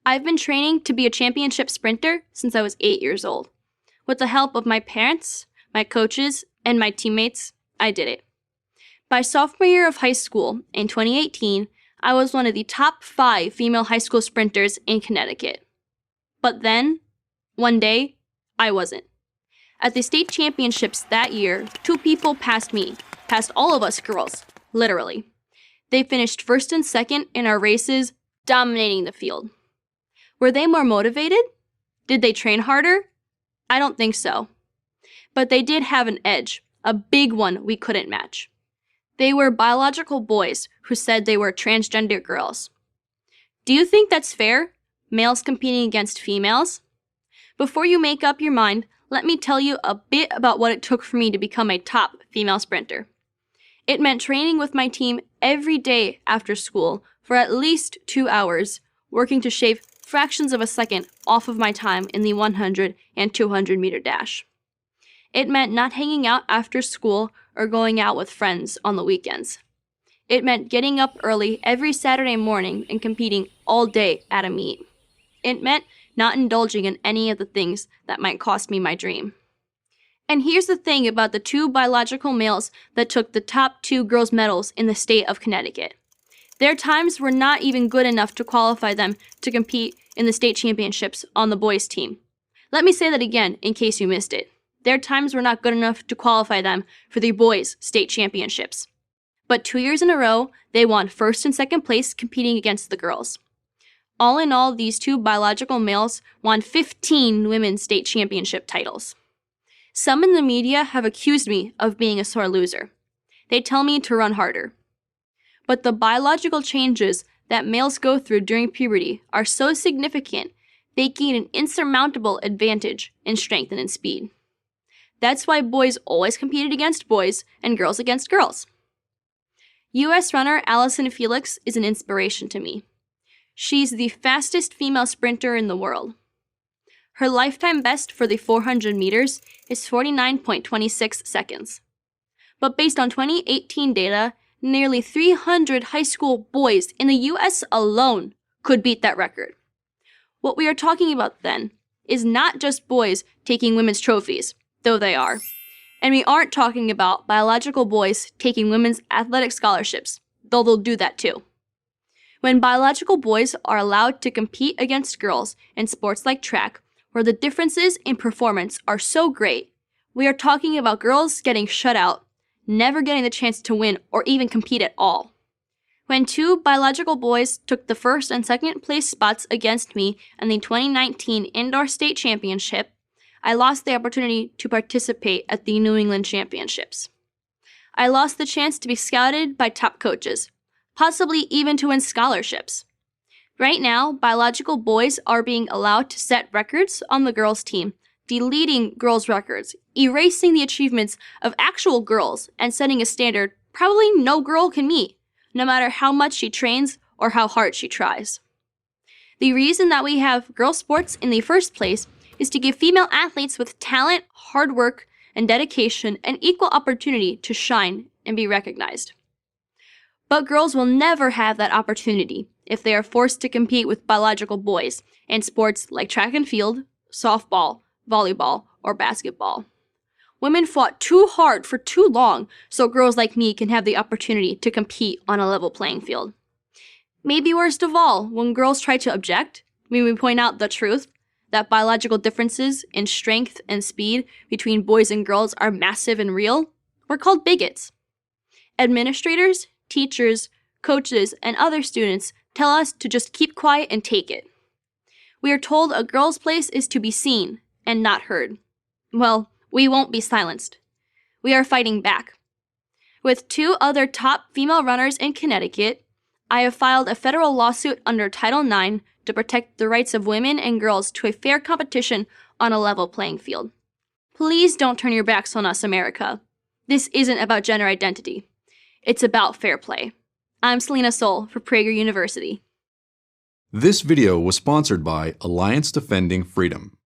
I've been training to be a championship sprinter since I was 8 years old. With the help of my parents, my coaches, and my teammates, I did it. By sophomore year of high school, in 2018, I was one of the top 5 female high school sprinters in Connecticut. But then, one day, I wasn't. At the state championships that year, 2 people passed me, passed all of us girls, literally. They finished first and second in our races, dominating the field. Were they more motivated? Did they train harder? I don't think so. But they did have an edge, a big one we couldn't match. They were biological boys who said they were transgender girls. Do you think that's fair? Males competing against females? Before you make up your mind, let me tell you a bit about what it took for me to become a top female sprinter. It meant training with my team every day after school for at least 2 hours, working to shave fractions of a second off of my time in the 100 and 200 meter dash. It meant not hanging out after school or going out with friends on the weekends. It meant getting up early every Saturday morning and competing all day at a meet. It meant not indulging in any of the things that might cost me my dream. And here's the thing about the 2 biological males that took the top 2 girls' medals in the state of Connecticut. Their times were not even good enough to qualify them to compete in the state championships on the boys' team. Let me say that again in case you missed it. Their times were not good enough to qualify them for the boys' state championships. But 2 years in a row, they won first and second place competing against the girls. All in all, these 2 biological males won 15 women's state championship titles. Some in the media have accused me of being a sore loser. They tell me to run harder. But the biological changes that males go through during puberty are so significant, they gain an insurmountable advantage in strength and in speed. That's why boys always competed against boys and girls against girls. U.S. runner Allison Felix is an inspiration to me. She's the fastest female sprinter in the world. Her lifetime best for the 400 meters is 49.26 seconds. But based on 2018 data, nearly 300 high school boys in the U.S. alone could beat that record. What we are talking about then is not just boys taking women's trophies, though they are. And we aren't talking about biological boys taking women's athletic scholarships, though they'll do that too. When biological boys are allowed to compete against girls in sports like track, where the differences in performance are so great, we are talking about girls getting shut out, never getting the chance to win or even compete at all. When 2 biological boys took the first and second place spots against me in the 2019 Indoor State Championship, I lost the opportunity to participate at the New England Championships. I lost the chance to be scouted by top coaches, possibly even to win scholarships. Right now, biological boys are being allowed to set records on the girls' team, deleting girls' records, erasing the achievements of actual girls, and setting a standard probably no girl can meet, no matter how much she trains or how hard she tries. The reason that we have girls' sports in the first place is to give female athletes with talent, hard work, and dedication an equal opportunity to shine and be recognized. But girls will never have that opportunity if they are forced to compete with biological boys in sports like track and field, softball, volleyball, or basketball. Women fought too hard for too long so girls like me can have the opportunity to compete on a level playing field. Maybe worst of all, when girls try to object, when we point out the truth, that biological differences in strength and speed between boys and girls are massive and real, we're called bigots. Administrators, teachers, coaches, and other students tell us to just keep quiet and take it. We are told a girl's place is to be seen and not heard. Well, we won't be silenced. We are fighting back. With 2 other top female runners in Connecticut, I have filed a federal lawsuit under Title IX to protect the rights of women and girls to a fair competition on a level playing field. Please don't turn your backs on us, America. This isn't about gender identity. It's about fair play. I'm Selena Soul for Prager University. This video was sponsored by Alliance Defending Freedom.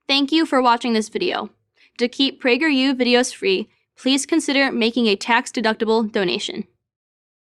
Thank you for watching this video. To keep PragerU videos free, please consider making a tax-deductible donation.